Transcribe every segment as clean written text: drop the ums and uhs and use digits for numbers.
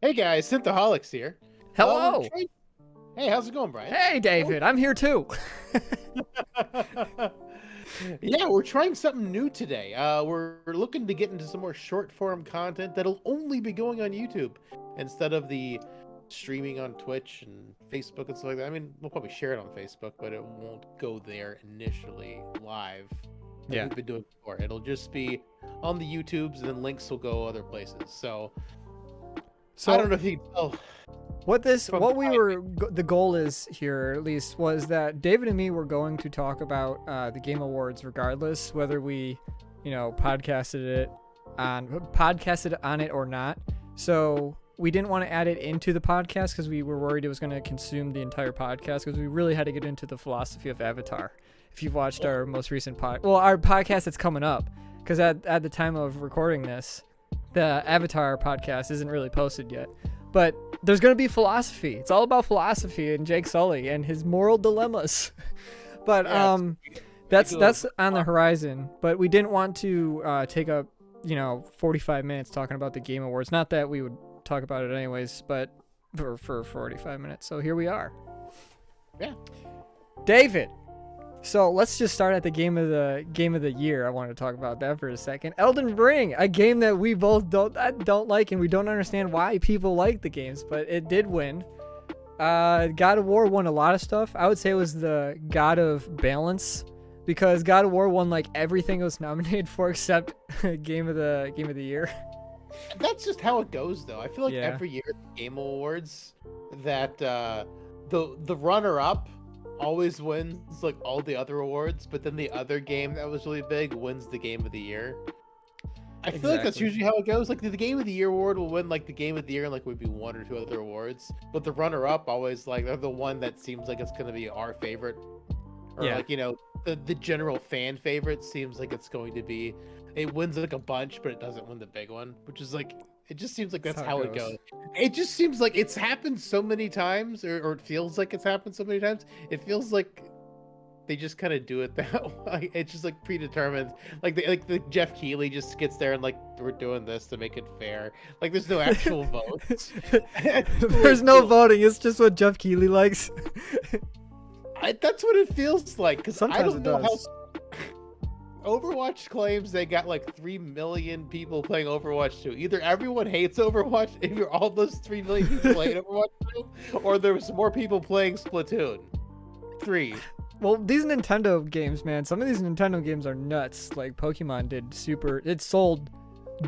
Hey guys, Synthaholics here. Hello. Hey, how's it going, Brian? Hey, David. I'm here too. Yeah, we're trying something new today. We're looking to get into some more short form content that'll only be going on YouTube instead of the streaming on Twitch and Facebook and stuff like that. I mean, we'll probably share it on Facebook, but it won't go there initially live like Yeah. we've been doing before. It'll just be on the YouTubes and then links will go other places. So I don't So know if you can tell from the the goal is here at least was that David and me were going to talk about the Game Awards regardless whether we, podcasted on it or not. So we didn't want to add it into the podcast because we were worried it was going to consume the entire podcast because we really had to get into the philosophy of Avatar. If you've watched our most recent our podcast that's coming up, because at the time of recording this, the Avatar podcast isn't really posted yet. But there's going to be philosophy. It's all about philosophy and Jake Sully and his moral dilemmas. But that's on the horizon. But we didn't want to take up, 45 minutes talking about the Game Awards. Not that we would talk about it anyways, but for 45 minutes. So here we are. Yeah. David. So let's just start at the game of the year. I want to talk about that for a second. Elden Ring, a game that we both don't like, and we don't understand why people like the games, but it did win. God of War won a lot of stuff. I would say it was the God of Balance, because God of War won like everything it was nominated for except game of the year. That's just how it goes, though. I feel like Yeah. every year at the Game Awards, that the runner-up always wins like all the other awards, but then the other game that was really big wins the Game of the Year. I feel like that's Exactly. usually how it goes. Like the Game of the Year award will win like the Game of the Year, and like would be one or two other awards. But the runner-up always like they're the one that seems like it's gonna be our favorite, or Yeah. like the general fan favorite seems like it's going to be. It wins like a bunch, but it doesn't win the big one, which is like it just seems like that's how it goes. It just seems like it's happened so many times, or it feels like it's happened so many times. It feels like they just kind of do it that way. It's just like predetermined. Like the Jeff Keighley just gets there and like we're doing this to make it fair. Like there's no actual votes. There's no voting. It's just what Jeff Keighley likes. That's what it feels like. Because I Sometimes don't it know does. how. Overwatch claims they got like 3 million people playing Overwatch 2. Either everyone hates Overwatch, if you're all those 3 million people playing Overwatch 2, or there's more people playing Splatoon 3. Well, these Nintendo games, man, some of these Nintendo games are nuts. Like Pokemon it sold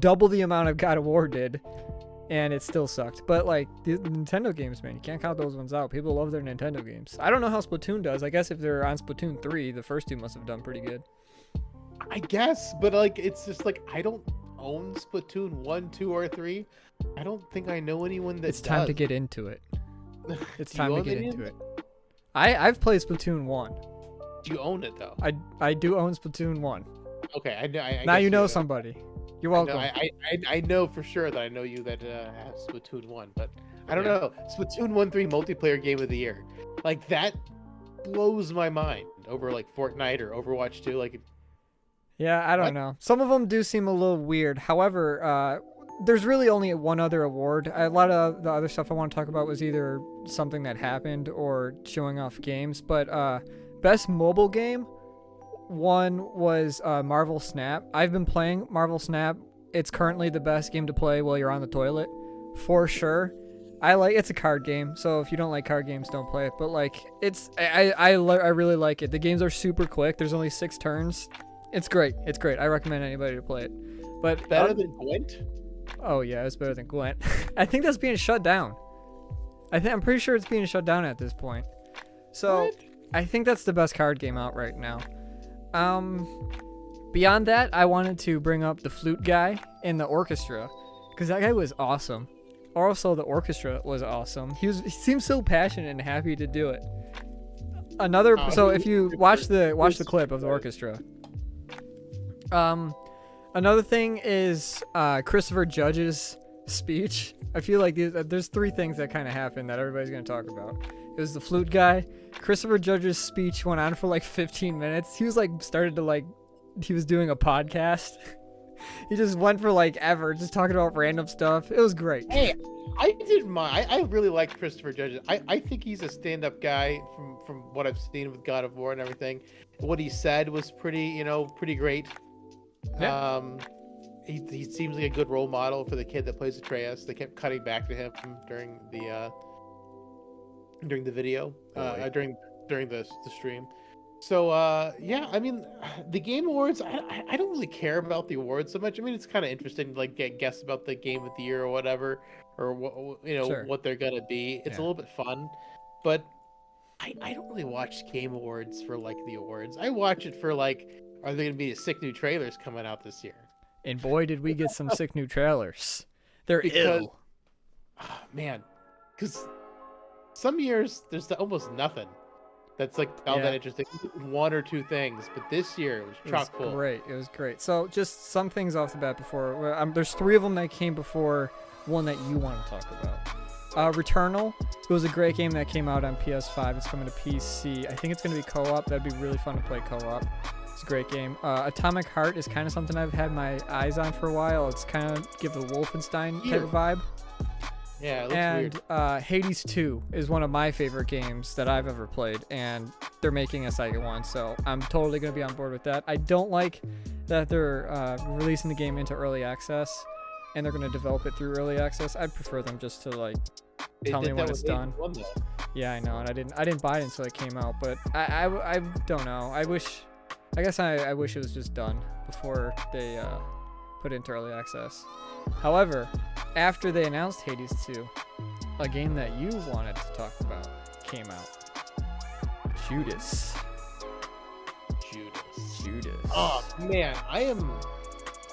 double the amount of God of War did, and it still sucked. But like the Nintendo games, man, you can't count those ones out. People love their Nintendo games. I don't know how Splatoon does. I guess if they're on Splatoon 3, the first two must have done pretty good. I guess, but like it's just like I don't own Splatoon 1, 2, or 3. I don't think I know anyone that It's time to does. get into it. It's Do you time to own get any into of it. I've played Splatoon 1. Do you own it though? I do own Splatoon 1. Okay, I know. I Now guess you know do. somebody. You're I know, welcome. I know for sure that I know you that have Splatoon 1, but I don't Yeah. know. Splatoon 1 3 multiplayer game of the year. Like that blows my mind over like Fortnite or Overwatch 2. Like Yeah, I don't What? know. Some of them do seem a little weird. However, there's really only one other award. A lot of the other stuff I want to talk about was either something that happened or showing off games. But best mobile game, one was Marvel Snap. I've been playing Marvel Snap. It's currently the best game to play while you're on the toilet, for sure. It's a card game, so if you don't like card games, don't play it. But like, I really like it. The games are super quick. There's only 6 turns. It's great. It's great. I recommend anybody to play it. But better than Gwent? oh yeah, it's better than Gwent. I think that's being shut down. I'm pretty sure it's being shut down at this point. So What? I think that's the best card game out right now. Beyond that, I wanted to bring up the flute guy in the orchestra, because that guy was awesome. Also, the orchestra was awesome. He seemed so passionate and happy to do it. So if you watch the clip of the orchestra. Another thing is Christopher Judge's speech. I feel like there's 3 things that kind of happened that everybody's going to talk about. It was the flute guy. Christopher Judge's speech went on for like 15 minutes. He was like he was doing a podcast. He just went for like ever, just talking about random stuff. It was great. Hey, I didn't mind. I really like Christopher Judge. I think he's a stand-up guy from what I've seen with God of War and everything. What he said was pretty great. Yeah. He seems like a good role model for the kid that plays Atreus. They kept cutting back to him during the video, during the stream. So yeah, I mean, the Game Awards, I don't really care about the awards so much. I mean, it's kind of interesting to like guess about the game of the year or whatever, or what they're gonna be. It's a little bit fun, but I don't really watch Game Awards for like the awards. I watch it for like, are there gonna be sick new trailers coming out this year? And boy, did we get some sick new trailers. They're ill. Oh, man, because some years there's almost nothing that's like all that interesting. One or two things, but this year it was chock full. Great. It was great. So just some things off the bat before. There's 3 of them that came before one that you want to talk about. Returnal. It was a great game that came out on PS5. It's coming to PC. I think it's going to be co-op. That'd be really fun to play co-op. It's a great game. Atomic Heart is kind of something I've had my eyes on for a while. It's kind of give the Wolfenstein type of vibe. Yeah, it looks weird. Hades 2 is one of my favorite games that I've ever played, and they're making a second one, so I'm totally going to be on board with that. I don't like that they're releasing the game into early access, and they're going to develop it through early access. I'd prefer them just to like tell me when it's done. Yeah, I know, and I didn't buy it until it came out, but I don't know. I wish it was just done before they put it into early access. However, after they announced Hades 2, a game that you wanted to talk about came out. Judas. Oh man, I am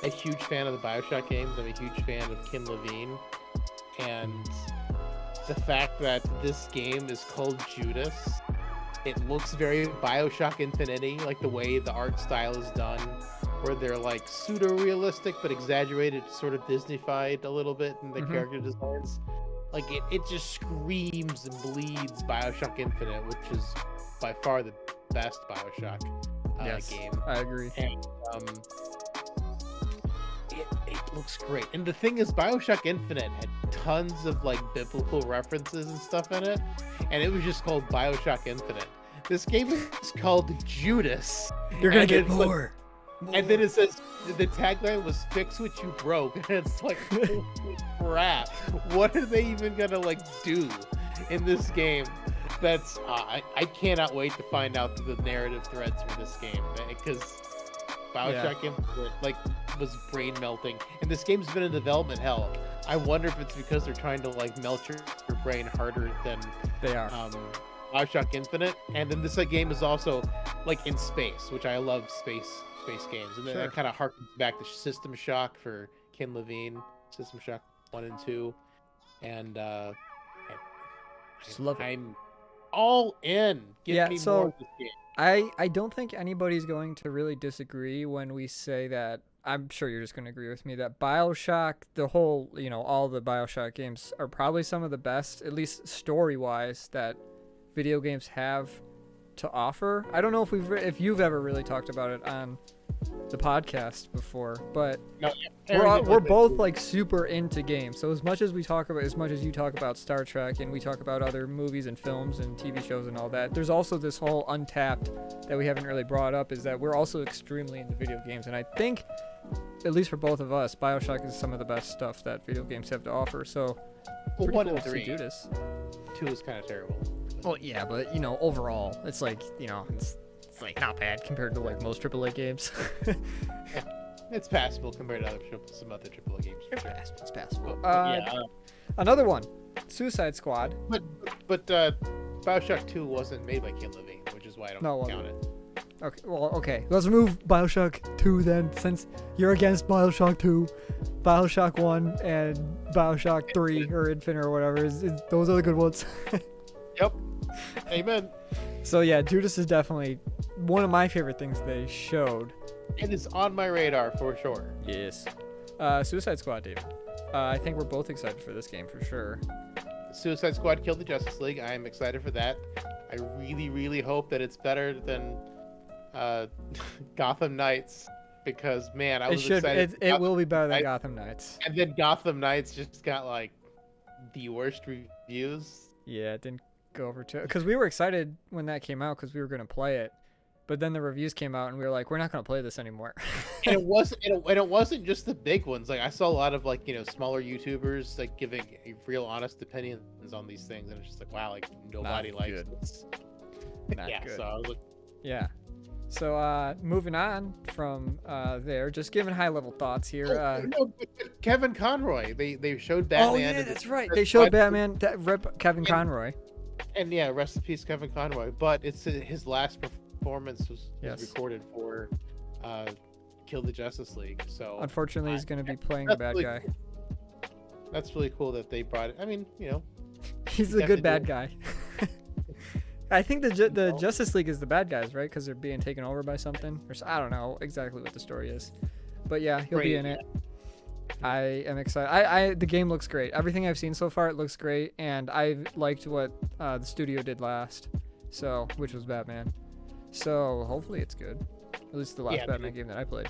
a huge fan of the BioShock games. I'm a huge fan of Ken Levine, and the fact that this game is called Judas, it looks very BioShock Infinite-y, like the way the art style is done, where they're like pseudo-realistic but exaggerated, sort of Disney-fied a little bit in the character designs. Like it just screams and bleeds BioShock Infinite, which is by far the best BioShock game. I agree. And it looks great. And the thing is, BioShock Infinite had tons of like biblical references and stuff in it, and it was just called BioShock Infinite. This game is called Judas. You're gonna get more. And then it says the tagline was "Fix what you broke," and it's like, holy crap! What are they even gonna like do in this game? That's I cannot wait to find out the narrative threads for this game, because BioShock Infinite like was brain melting, and this game's been in development hell. I wonder if it's because they're trying to like melt your brain harder than they are. BioShock Infinite, and then this game is also like in space, which I love space games, and then that kind of harkens back to System Shock for Ken Levine, System Shock 1 and 2, and I'm all in. Give me more of this game. I don't think anybody's going to really disagree when we say that. I'm sure you're just going to agree with me that BioShock, the whole, all the BioShock games are probably some of the best, at least story-wise, that video games have to offer. I don't know if you've ever really talked about it on the podcast before, but we're both like super into games. So as much as you talk about Star Trek and we talk about other movies and films and TV shows and all that, there's also this whole untapped that we haven't really brought up, is that we're also extremely into video games. And I think, at least for both of us, BioShock is some of the best stuff that video games have to offer. So 1 and 3. Judas. 2 is kind of terrible. Well, yeah, but overall, it's like it's like not bad compared to like most AAA games. Yeah, it's passable compared to some other AAA games. It's passable. Yeah. Another one, Suicide Squad. But BioShock 2 wasn't made by Ken Levine, which is why I don't count it. Okay. Let's remove BioShock 2 then, since you're against BioShock 2. BioShock 1 and BioShock 3 or Infinite or whatever, those are the good ones. Yep. Amen. So yeah, Judas is definitely one of my favorite things they showed. It is on my radar for sure. Yes. Suicide Squad, David. I think we're both excited for this game for sure. Suicide Squad killed the Justice League. I am excited for that. I really, really hope that it's better than Gotham Knights because man, I It was should. excited. It will be better than Knights, Gotham Knights. and then Gotham Knights just got like the worst reviews. Yeah, it didn't go over to because we were excited when that came out because we were gonna play it, but then the reviews came out and we were like, we're not gonna play this anymore. And it wasn't just the big ones. Like I saw a lot of like smaller YouTubers like giving real honest opinions on these things, and it's just like wow, like nobody likes good. this. Not Yeah, good. so I was like, Yeah. So moving on from there, just giving high level thoughts here. no, but Kevin Conroy. They showed Batman. Oh yeah, and that's right. They showed Batman. That rip Kevin Conroy. And yeah, rest in peace, Kevin Conroy. But it's his last performance was recorded for Kill the Justice League. So unfortunately, he's going to be playing the bad guy. That's really cool that they brought it. I mean, he's a good bad guy. I think the Justice League is the bad guys, right? Because they're being taken over by something. Or I don't know exactly what the story is, but yeah, he'll be in it. I am excited. The game looks great. Everything I've seen so far, it looks great, and I've liked what the studio did last, which was Batman. So hopefully it's good. At least the last Batman game that I played.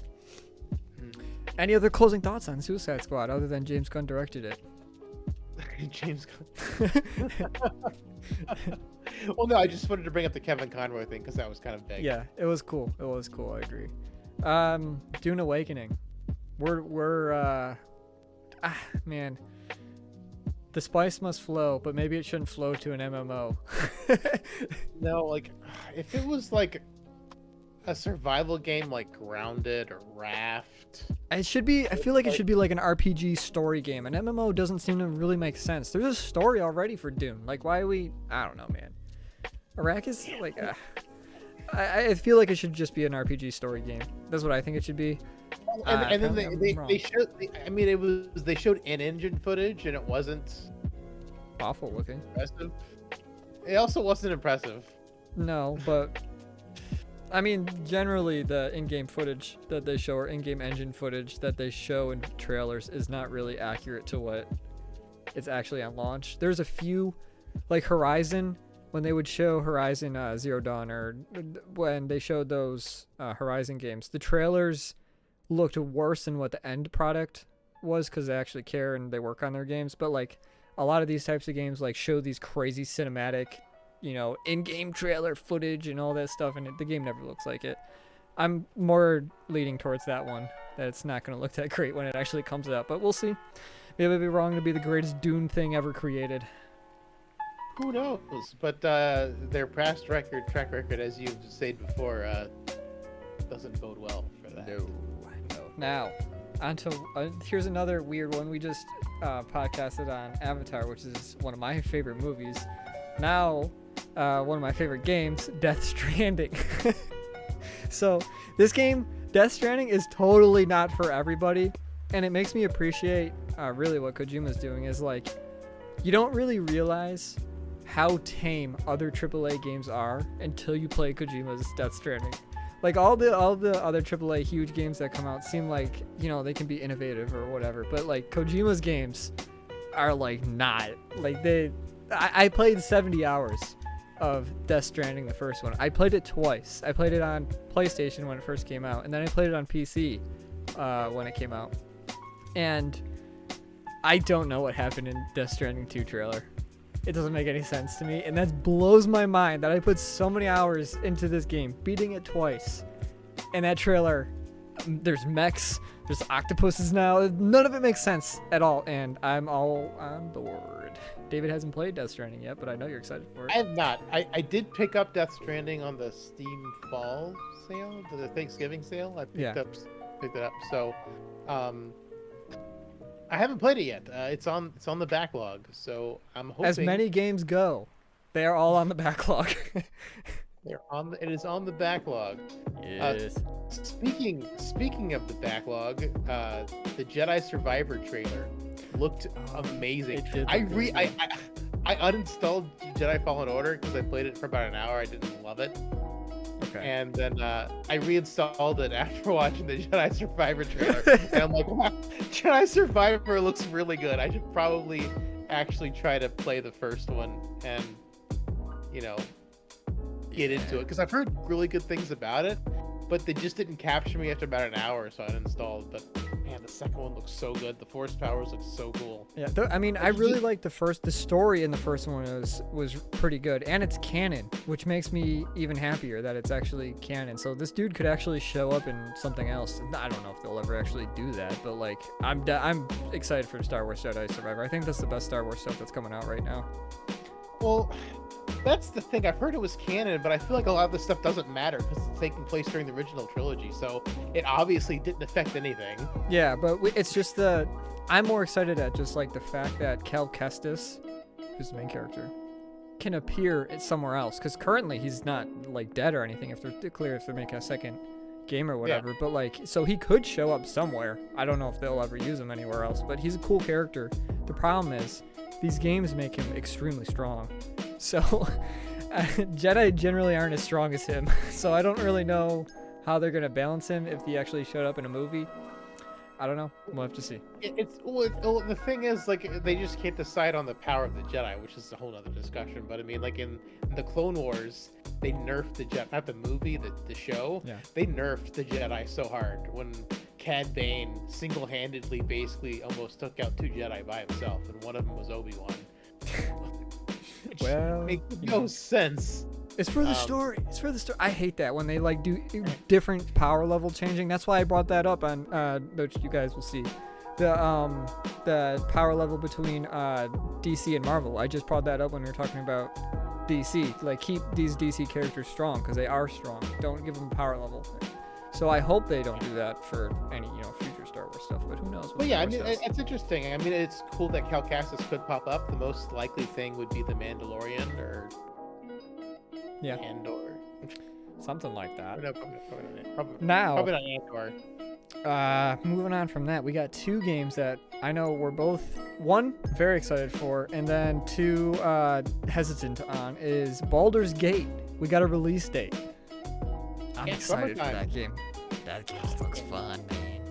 Any other closing thoughts on Suicide Squad other than James Gunn directed it? James Gunn. Well, no, I just wanted to bring up the Kevin Conroy thing because that was kind of big. Yeah, it was cool. It was cool. I agree. Dune Awakening. Man. The spice must flow, but maybe it shouldn't flow to an MMO. No, like if it was like a survival game like Grounded or Raft. It should be. I feel like it should be like an RPG story game. An MMO doesn't seem to really make sense. There's a story already for Dune. Like, why are we? I don't know, man. Arrakis, like, I feel like it should just be an RPG story game. That's what I think it should be. And then they showed. I mean, they showed in-engine footage, and it wasn't awful looking. Impressive. It also wasn't impressive. No, but I mean, generally the in-game footage that they show or in-game engine footage that they show in trailers is not really accurate to what it's actually on launch. There's a few, like Horizon, when they would show Horizon Zero Dawn, or when they showed those Horizon games, the trailers looked worse than what the end product was because they actually care and they work on their games. But like a lot of these types of games like show these crazy cinematic, in-game trailer footage and all that stuff, and the game never looks like it. I'm more leaning towards that one, that it's not going to look that great when it actually comes out, but we'll see. Maybe I'll be wrong to be the greatest Dune thing ever created. Who knows? But their past track record, as you've said before, doesn't bode well for that. No. Now, onto here's another weird one. We just podcasted on Avatar, which is one of my favorite movies. Now, one of my favorite games, Death Stranding. So, this game, Death Stranding, is totally not for everybody, and it makes me appreciate really what Kojima's doing is like, you don't really realize how tame other AAA games are until you play Kojima's Death Stranding. Like all the other AAA huge games that come out seem like, they can be innovative or whatever, but like Kojima's games are like not. Like I played 70 hours of Death Stranding, the first one. I played it twice. I played it on PlayStation when it first came out, and then I played it on PC when it came out. And I don't know what happened in Death Stranding 2 trailer. It doesn't make any sense to me, and that blows my mind that I put so many hours into this game, beating it twice. And that trailer, there's mechs, there's octopuses now. None of it makes sense at all, and I'm all on board. David hasn't played Death Stranding yet, but I know you're excited for it. I have not. I did pick up Death Stranding on the Steam Fall sale, the Thanksgiving sale. I picked it up. So, I haven't played it yet. It's on the backlog, so I'm hoping. As many games go, they are all on the backlog. It is on the backlog. Yes. Speaking of the backlog, the Jedi Survivor trailer looked amazing. I uninstalled Jedi Fallen Order because I played it for about an hour. I didn't love it. Okay. And then I reinstalled it after watching the Jedi Survivor trailer. And I'm like, wow, Jedi Survivor looks really good. I should probably actually try to play the first one and, get into it. Because I've heard really good things about it. but they just didn't capture me after about an hour, so I uninstalled. But man, the second one looks so good. The force powers look so cool. Yeah, I mean, I really like the story in the first one was pretty good, and it's canon, which makes me even happier that it's actually canon. So this dude could actually show up in something else. I don't know if they'll ever actually do that, but like, I'm excited for Star Wars Jedi Survivor. I think that's the best Star Wars stuff that's coming out right now. Well, that's the thing. I've heard it was canon, but I feel like a lot of this stuff doesn't matter because it's taking place during the original trilogy, so it obviously didn't affect anything. Yeah, but it's just I'm more excited at just like the fact that Cal Kestis, who's the main character, can appear somewhere else, because currently he's not like dead or anything. If they're making a second game or whatever, but like, so he could show up somewhere. I don't know if they'll ever use him anywhere else, but he's a cool character. The problem is these games make him extremely strong. So Jedi generally aren't as strong as him. So I don't really know how they're going to balance him if he actually showed up in a movie. I don't know. We'll have to see. The thing is, like, they just can't decide on the power of the Jedi, which is a whole other discussion. But I mean, like in the Clone Wars, they nerfed the Jedi, not the movie, the show. Yeah. They nerfed the Jedi so hard when Cad Bane single-handedly basically almost took out 2 Jedi by himself, and one of them was Obi-Wan. Well, makes no sense. It's for the story. It's for the story. I hate that when they like do different power level changing. That's why I brought that up on which you guys will see. The power level between DC and Marvel. I just brought that up when we were talking about DC. Like, keep these DC characters strong because they are strong. Don't give them power level. So I hope they don't do that for any future Star Wars stuff. But who knows? Well, yeah, I mean, it's interesting. I mean, it's cool that Cal Kestis could pop up. The most likely thing would be the Mandalorian or Andor. Something like that. No, probably not Andor. Moving on from that, we got 2 games that I know we're both, 1, very excited for, and then 2, hesitant on, is Baldur's Gate. We got a release date. I'm excited for that game. That game looks fun, man.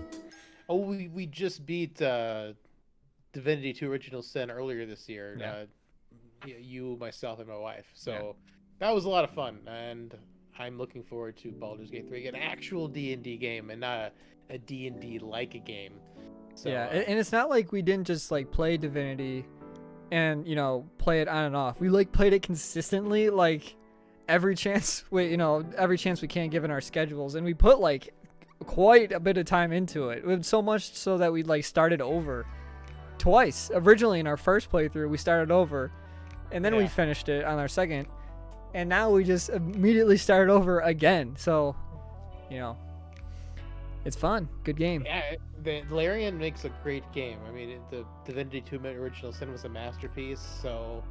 Oh, we just beat Divinity 2 Original Sin earlier this year. Yeah. You, myself, and my wife. So that was a lot of fun, and I'm looking forward to Baldur's Gate 3, an actual D&D game, and not a D&D like a game. So, yeah, and it's not like we didn't just like play Divinity and play it on and off. We like played it consistently, like every chance we can given our schedules, and we put like quite a bit of time into it. With so much so that we like started over twice. Originally in our first playthrough, we started over, and then we finished it on our second, and now we just immediately started over again. So, it's fun. Good game. Yeah, the Larian makes a great game. I mean, the Divinity 2 Original Sin was a masterpiece, so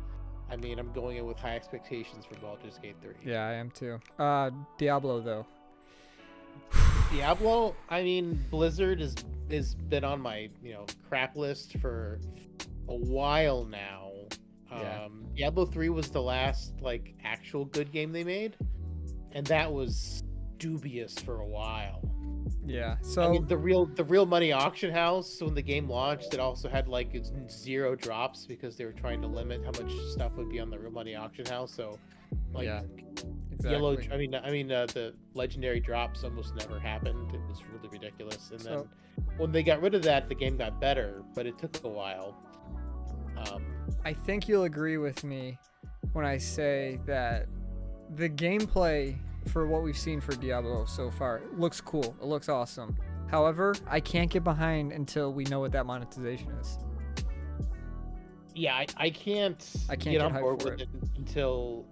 I mean, I'm going in with high expectations for Baldur's Gate 3. Yeah, I am too. Diablo, though. Diablo, I mean, Blizzard has been on my, crap list for a while now. Diablo 3 was the last, like, actual good game they made, and that was dubious for a while. Yeah, so I mean, the real money auction house, when the game launched, it also had like 0 drops because they were trying to limit how much stuff would be on the real money auction house. So, like, exactly. The legendary drops almost never happened. It was really ridiculous. And then when they got rid of that, the game got better, but it took a while. I think you'll agree with me when I say that the gameplay for what we've seen for Diablo so far looks cool. It looks awesome. However, I can't get behind until we know what that monetization is. Yeah, I can't get on board with it until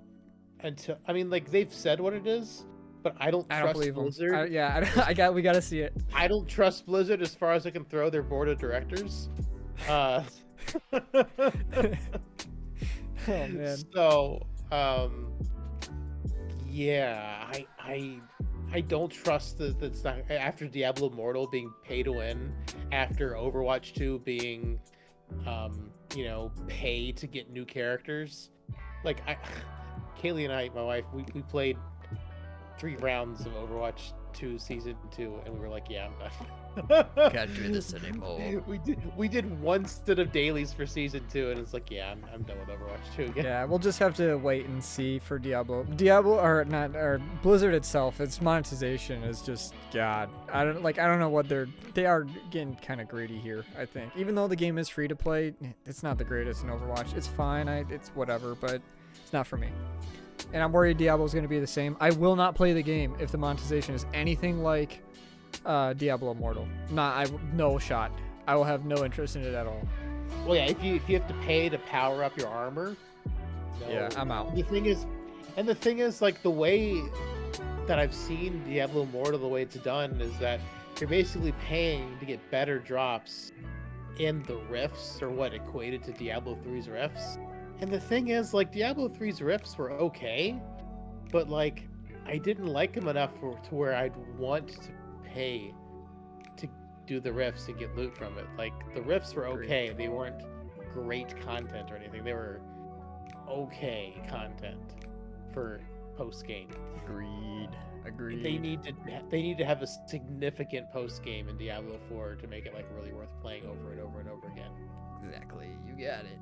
I mean, like, they've said what it is, but I don't trust Blizzard. We gotta see it. I don't trust Blizzard as far as I can throw their board of directors. Oh man. So, yeah, I don't trust that's not after Diablo Immortal being pay to win, after Overwatch 2 being, pay to get new characters. Like, Kaylee and I, my wife, we played 3 rounds of Overwatch to season 2, and we were like, yeah, I'm done. Can't do this anymore. We did one stint of dailies for season 2, and it's like, yeah, I'm done with Overwatch 2 again. Yeah, we'll just have to wait and see for Diablo, or Blizzard itself. Its monetization is just God. I don't know what they are getting kind of greedy here. I think even though the game is free to play, it's not the greatest in Overwatch. It's fine. It's whatever, but it's not for me. And I'm worried Diablo's going to be the same. I will not play the game if the monetization is anything like Diablo Immortal. No shot. I will have no interest in it at all. Well, yeah, if you have to pay to power up your armor, no. Yeah, I'm out. The thing is, like, the way that I've seen Diablo Immortal, the way it's done is that you're basically paying to get better drops in the rifts, or what equated to Diablo 3's rifts. And the thing is, like, Diablo 3's rifts were okay, but, like, I didn't like them enough to where I'd want to pay to do the rifts and get loot from it. Like, the rifts were okay. They weren't great content or anything. They were okay content for post-game. Agreed. They need to have a significant post-game in Diablo 4 to make it, like, really worth playing over and over and over again. Exactly. You got it.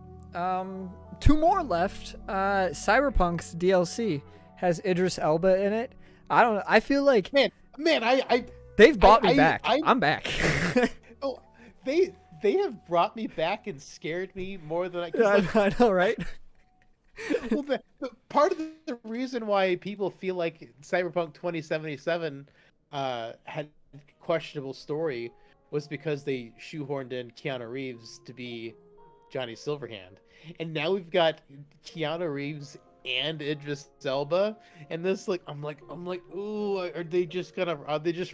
2 more left. Cyberpunk's DLC has Idris Elba in it. I don't know. I feel like they've bought me back. I'm back. Oh, they have brought me back and scared me more than I know, right? Well, the part of the reason why people feel like Cyberpunk 2077 had questionable story was because they shoehorned in Keanu Reeves to be Johnny Silverhand, and now we've got Keanu Reeves and Idris Elba, and this, like, I'm like, ooh, are they just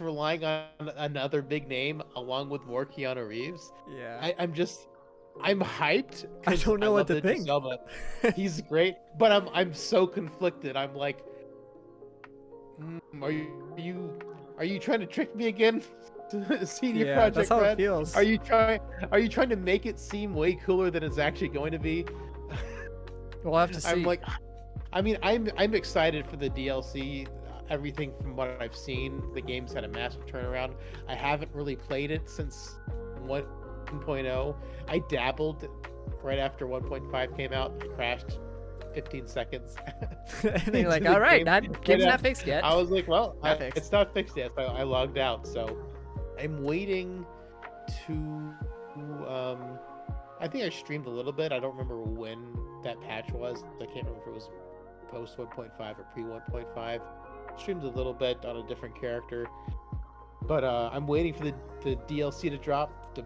relying on another big name along with more Keanu Reeves? Yeah, I'm hyped. I don't know what to think. Elba. He's great, but I'm so conflicted. I'm like, are you trying to trick me again? CD Projekt that's how Red? it feels. Are you trying to make it seem way cooler than it's actually going to be? We'll have to see. I'm like, I mean, I'm excited for the DLC. Everything from what I've seen, the game's had a massive turnaround. I haven't really played it since 1.0. I dabbled right after 1.5 came out. I crashed 15 seconds. And then you're like, all right, game's not fixed yet. I was like, well, it's not fixed yet. So I logged out. So I'm waiting to. I think I streamed a little bit. I don't remember when that patch was. I can't remember if it was post 1.5 or pre 1.5. Streamed a little bit on a different character, but I'm waiting for the DLC to drop to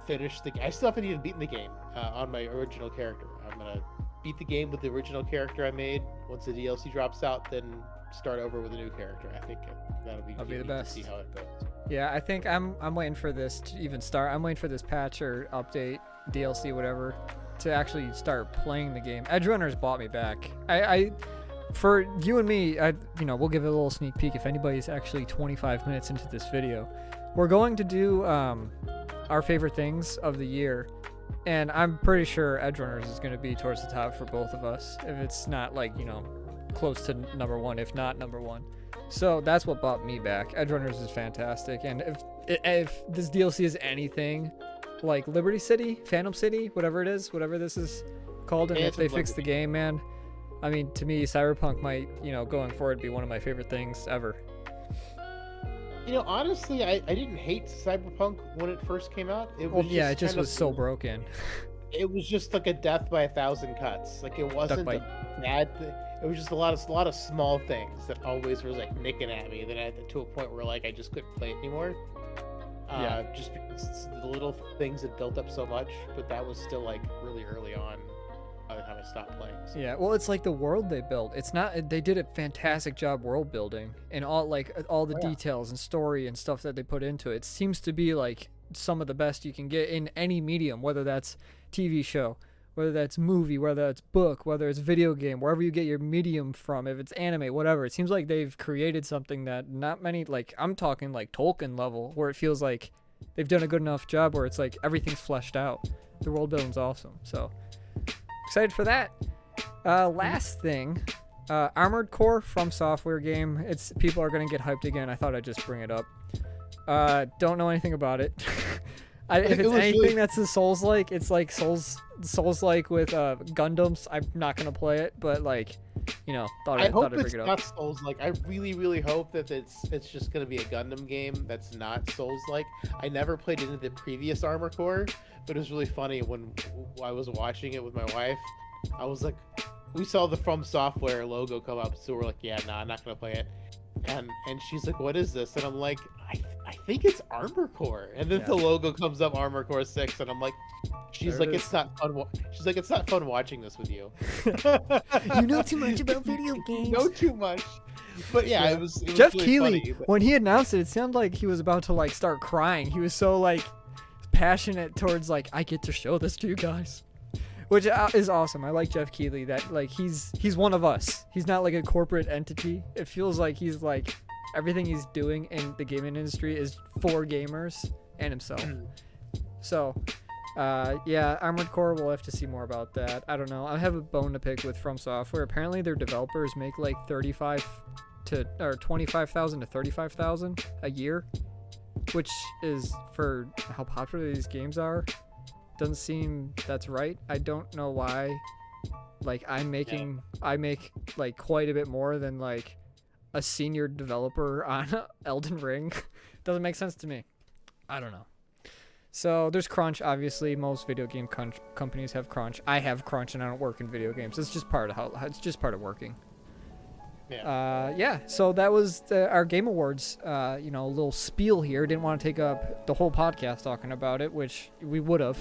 finish the. I still haven't even beaten the game on my original character. I'm gonna beat the game with the original character I made. Once the DLC drops out, then start over with a new character. I think that'll be the best. To see how it goes. Yeah, I think I'm waiting for this to even start. I'm waiting for this patch or update, DLC, whatever, to actually start playing the game. Edgerunners bought me back. I for you and me, we'll give it a little sneak peek if anybody's actually 25 minutes into this video. We're going to do our favorite things of the year, and I'm pretty sure Edgerunners is going to be towards the top for both of us, if it's not, like, close to number 1, if not number 1. So that's what brought me back. Edgerunners is fantastic, and if this DLC is anything like Liberty City, Phantom City, whatever this is called, and if they fix the game, man, I mean, to me, Cyberpunk might, going forward, be one of my favorite things ever. Honestly, I didn't hate Cyberpunk when it first came out. It just was so broken. It was just like a death by 1,000 cuts. Like, it wasn't a bad thing. It was just a lot of small things that always was like nicking at me. Then to a point where, like, I just couldn't play it anymore. Just because the little things had built up so much, but that was still, like, really early on by the time I stopped playing. So. Yeah, well, it's like the world they built. It's not. They did a fantastic job world building and all the details and story and stuff that they put into it. It seems to be like some of the best you can get in any medium, whether that's TV show, whether that's movie, whether that's book, whether it's video game, wherever you get your medium from, if it's anime, whatever. It seems like they've created something that not many, like, I'm talking like Tolkien level, where it feels like they've done a good enough job where it's like everything's fleshed out. The world building's awesome. So excited for that. Last thing, Armored Core from Software game. It's people are gonna get hyped again. I thought I'd just bring it up. Don't know anything about it. If it's anything really... that's a Souls-like, it's like Souls-like with Gundams. I'm not gonna play it, but like, you know, thought I'd bring it up. I hope it's not Souls-like. I really, really hope that it's just gonna be a Gundam game that's not Souls-like. I never played into the previous Armored Core, but it was really funny when I was watching it with my wife. I was like, we saw the From Software logo come up, so we're like, yeah, nah, I'm not gonna play it. And she's like, what is this? And I'm like, I think it's Armored Core. And then the logo comes up, Armored Core 6, and I'm like, she's like, it's not fun. She's like, it's not fun watching this with you. You know too much about video games. You know too much. But yeah, it was Jeff really Keighley, funny, but... when he announced it sounded like he was about to like start crying. He was so like passionate towards like, I get to show this to you guys. Which is awesome. I like Jeff Keighley, that like he's one of us. He's not like a corporate entity. It feels like he's like everything he's doing in the gaming industry is for gamers and himself. So, yeah, Armored Core, we'll have to see more about that. I don't know. I have a bone to pick with From Software. Apparently their developers make like $25,000 to $35,000 a year, which is for how popular these games are. Doesn't seem that's right. I don't know why. Like I make like quite a bit more than like a senior developer on Elden Ring. Doesn't make sense to me. I don't know. So there's crunch. Obviously, most video game companies have crunch. I have crunch, and I don't work in video games. It's just part of it's just part of working. Yeah. So that was our Game Awards. You know, a little spiel here. Didn't want to take up the whole podcast talking about it, which we would have.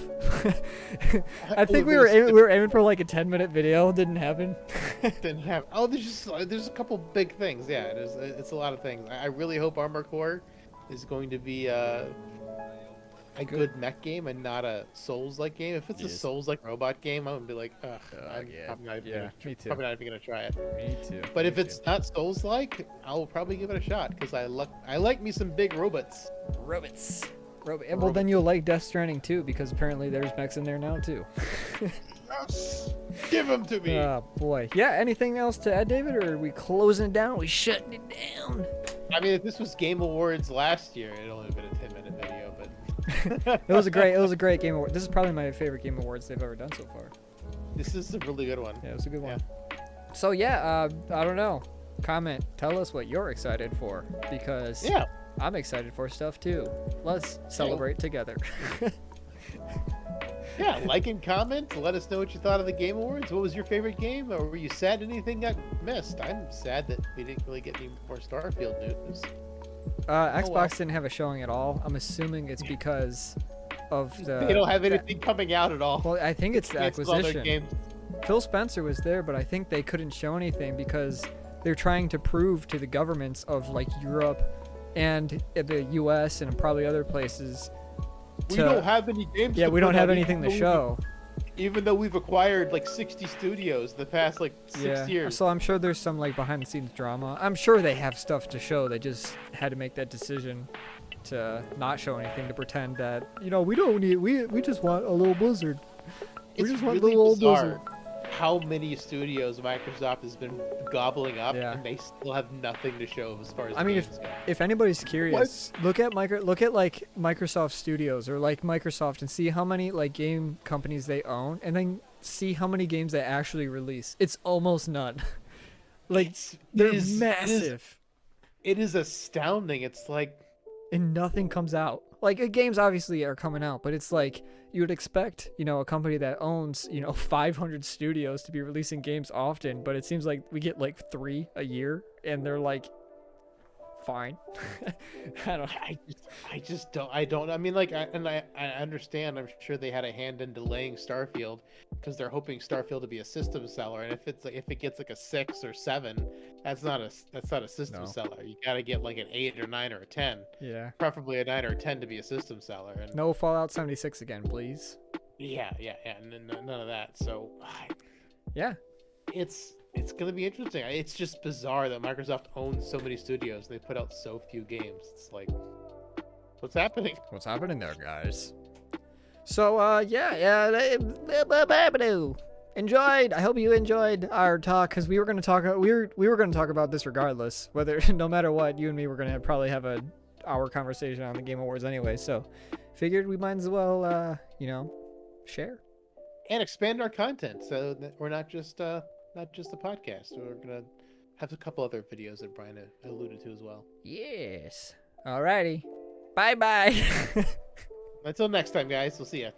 I think we were aiming for like a 10-minute video. Didn't happen. Didn't happen. Oh, there's a couple big things. Yeah, it's a lot of things. I really hope Armored Core is going to be a good mech game and not a Souls-like game. If it's a Souls-like robot game, I'm gonna be like, ugh, I'm probably not even gonna try it. Me too. But if it's not Souls-like, I'll probably give it a shot because I like me some big robots. Well, then you'll like Death Stranding too, because apparently there's mechs in there now too. Yes, give them to me. Oh boy. Yeah. Anything else to add, David, or are we closing it down? We shutting it down? I mean, if this was Game Awards last year, it'd only been a 10-minute video, but. It was a great Game Award. This is probably my favorite Game Awards they've ever done so far. This is a really good one. Yeah, it was a good one. So yeah, I don't know. Comment. Tell us what you're excited for, because I'm excited for stuff too. Let's celebrate together. Yeah, like and comment. Let us know what you thought of the Game Awards. What was your favorite game, or were you sad anything got missed? I'm sad that we didn't really get any more Starfield news. Xbox didn't have a showing at all. I'm assuming it's because of the... They don't have anything coming out at all. Well, I think it's the acquisition. Phil Spencer was there, but I think they couldn't show anything because they're trying to prove to the governments of like Europe and the US and probably other places. We don't have any games. Yeah, we don't have anything to show. Even though we've acquired like 60 studios the past like 6 years. So I'm sure there's some like behind the scenes drama. I'm sure they have stuff to show. They just had to make that decision to not show anything, to pretend that, you know, we don't need, we just want a little Blizzard. We just want a little old Blizzard. How many studios Microsoft has been gobbling up, and they still have nothing to show as far as I mean, if anybody's curious, look at like Microsoft Studios or like Microsoft and see how many like game companies they own, and then see how many games they actually release. It's almost none. Like they're massive. It is astounding. It's like, and nothing comes out. Like games obviously are coming out, but it's like you would expect, you know, a company that owns, you know, 500 studios to be releasing games often, but it seems like we get like 3 a year, and they're like, fine. I don't. I mean, like, I understand. I'm sure they had a hand in delaying Starfield because they're hoping Starfield to be a system seller, and if it gets like a 6 or 7, that's not a system seller. You gotta get like an 8 or 9 or a 10. Yeah. Preferably a 9 or a 10 to be a system seller. And no Fallout 76 again, please. Yeah, and none of that. So, yeah, it's gonna be interesting. It's just bizarre that Microsoft owns so many studios and they put out so few games. It's like, what's happening? What's happening there, guys? So, enjoyed. I hope you enjoyed our talk, because we were going to talk. We were going to talk about this regardless, whether no matter what. You and me were going to probably have a hour conversation on the Game Awards anyway. So, figured we might as well, share and expand our content so that we're not just a podcast. We're gonna have a couple other videos that Brian alluded to as well. Yes. Alrighty. Bye bye. Until next time, guys. We'll see ya.